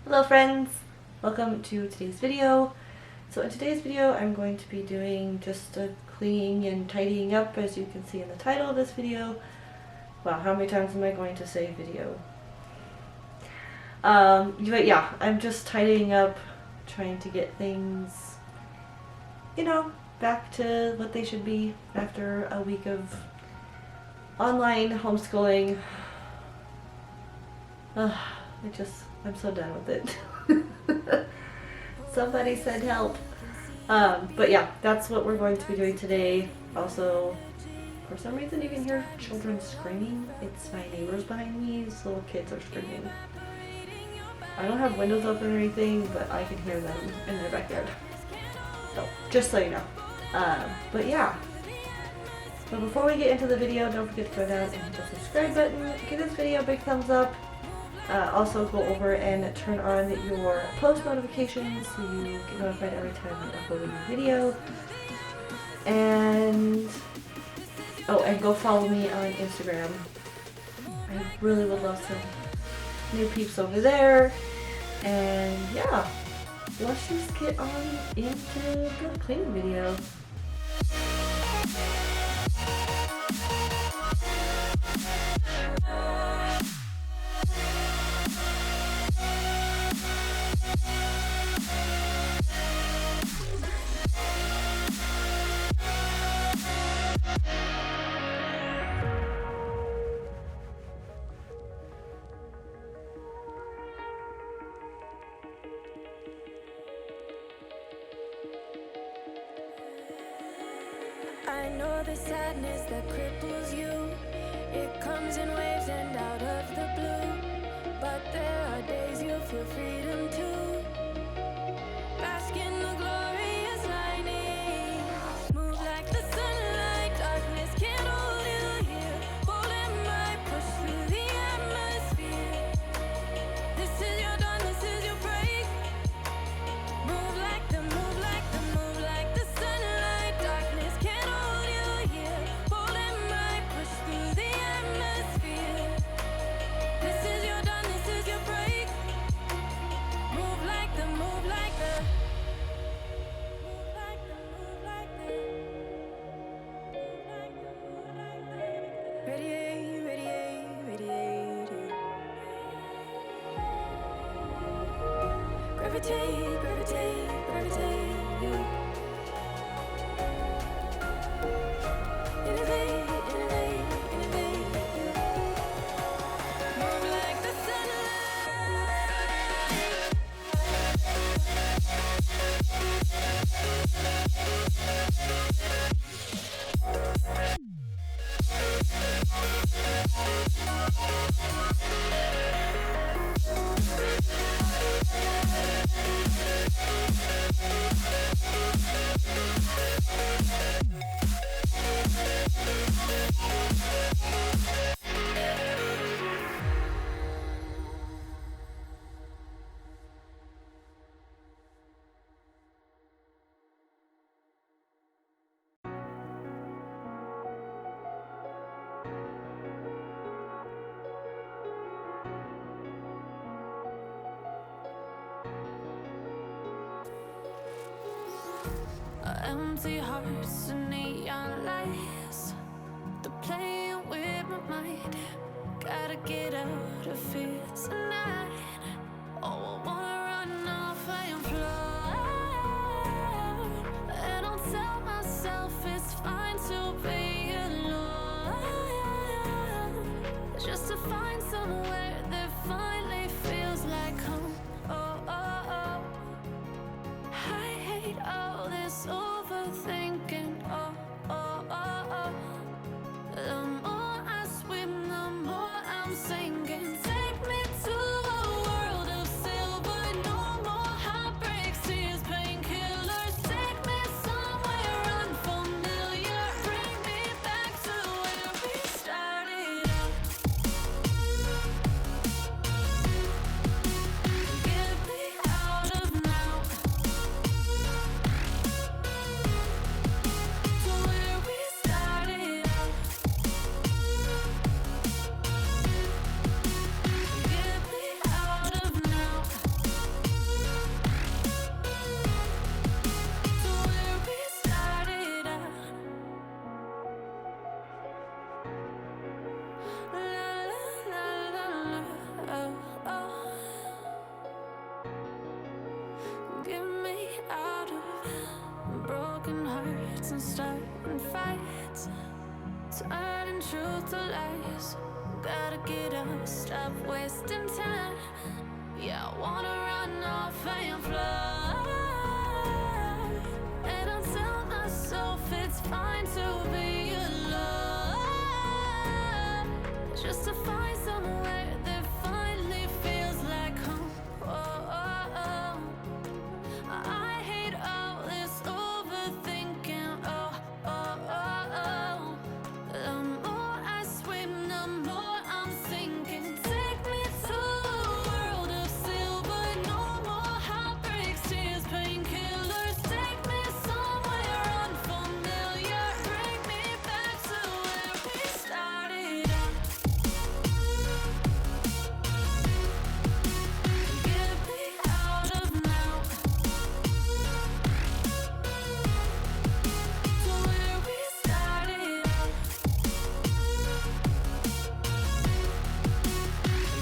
Hello friends! Welcome to today's video. So in today's video I'm going to be doing just a cleaning and tidying up, as you can see in the title of this video. Wow, how many times am I going to say video? But yeah, I'm just tidying up, trying to get things, back to what they should be after a week of online homeschooling. I'm so done with it. Somebody send help. But yeah, that's what we're going to be doing today. Also, for some reason you can hear children screaming. It's my neighbors behind me. These little kids are screaming. I don't have windows open or anything, but I can hear them in their backyard. So, just so you know. But yeah. But before we get into the video, don't forget to go down and hit the subscribe button. Give this video a big thumbs up. Also go over and turn on your post notifications so you get notified every time I upload a new video. And go follow me on Instagram. I really would love some new peeps over there. And yeah, let's just get on into the cleaning video. I know the sadness that cripples you. It comes in waves and out of the blue. But there are days you feel freedom too. Bask in the glorious lightning. Move like the sunlight, darkness can't hold you here. Bold and bright, push through the atmosphere. This is your dawn, this is your break. Move like the sunlight, darkness can't hold you here. Bold and bright, push through the atmosphere. This is your dawn, this is your break. Move like the radiate, radiate, radiate. Gravitate, gravitate, gravitate. Innovate, innovate, innovate. Move like the empty hearts and neon lights. They're playing with my mind. Gotta get out of here tonight. Oh, I wanna run off and fly. And I'll tell myself it's fine to be alone. Just to find somewhere that finally feels like home. Oh, oh, oh. I hate all this overthinking. Oh, oh, oh, oh. The more I swim, the more I'm sinking. Take me to a world fights and starting fights, turning truth to lies. Gotta get up, stop wasting time. Yeah, I wanna run off and fly. And I'll tell myself it's fine to be alone, just to find somewhere that finally feels like home. I hate all this overthinking. The more I swim, the more I'm sinking. Take me to a world of silver. No more heartbreaks, tears, painkillers. Take me somewhere unfamiliar. Bring me back to where we started out. Get me out of now, to where we started out.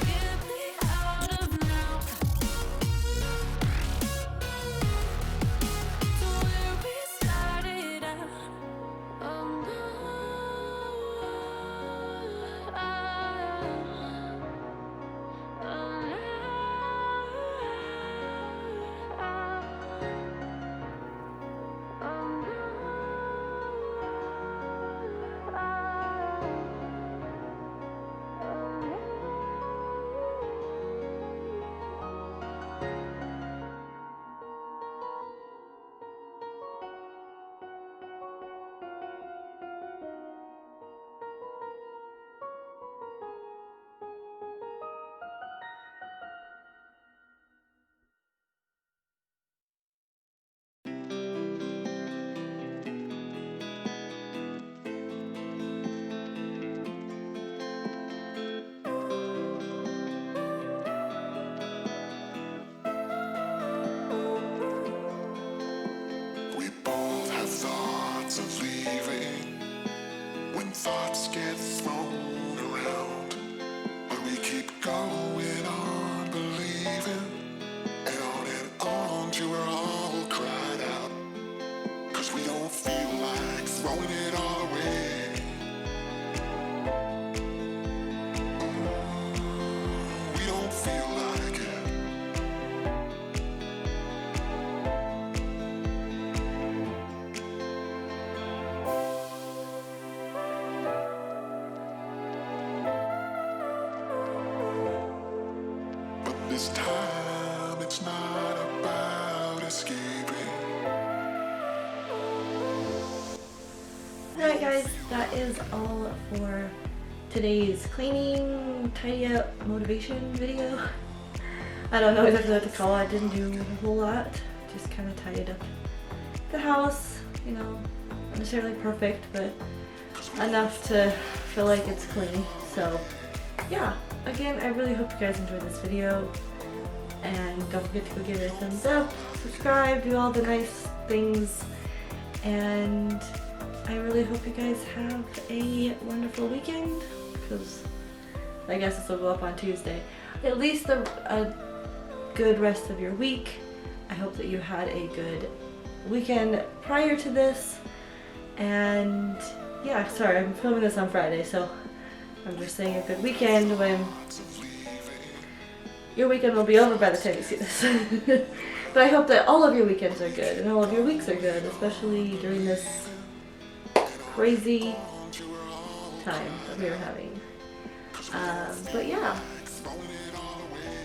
Get me out of now, to where we started out. Oh no, We both have thoughts of leaving when thoughts get thrown around. But we keep going on believing, and on till we're all cried out. 'Cause we don't feel like throwing it all away. We don't feel like it. But this time it's not about escaping. Alright guys, that is all for today's cleaning, tidy up, motivation video. I don't know exactly what to call it. I didn't do a whole lot. Just kind of tidied up the house, you know, not necessarily perfect, but enough to feel like it's clean. So yeah, again, I really hope you guys enjoyed this video. And don't forget to go give it a thumbs up, subscribe, do all the nice things. And I really hope you guys have a wonderful weekend, because I guess this will go up on Tuesday. At least a good rest of your week. I hope that you had a good weekend prior to this. And yeah, sorry, I'm filming this on Friday, so I'm just saying a good weekend when your weekend will be over by the time you see this. But I hope that all of your weekends are good and all of your weeks are good, especially during this crazy time that we are having. But yeah,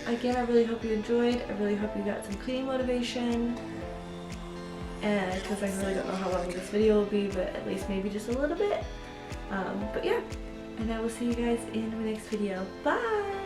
again, I really hope you enjoyed. I really hope you got some cleaning motivation. And because I really don't know how long this video will be, but at least maybe just a little bit. But yeah, and I will see you guys in my next video. Bye!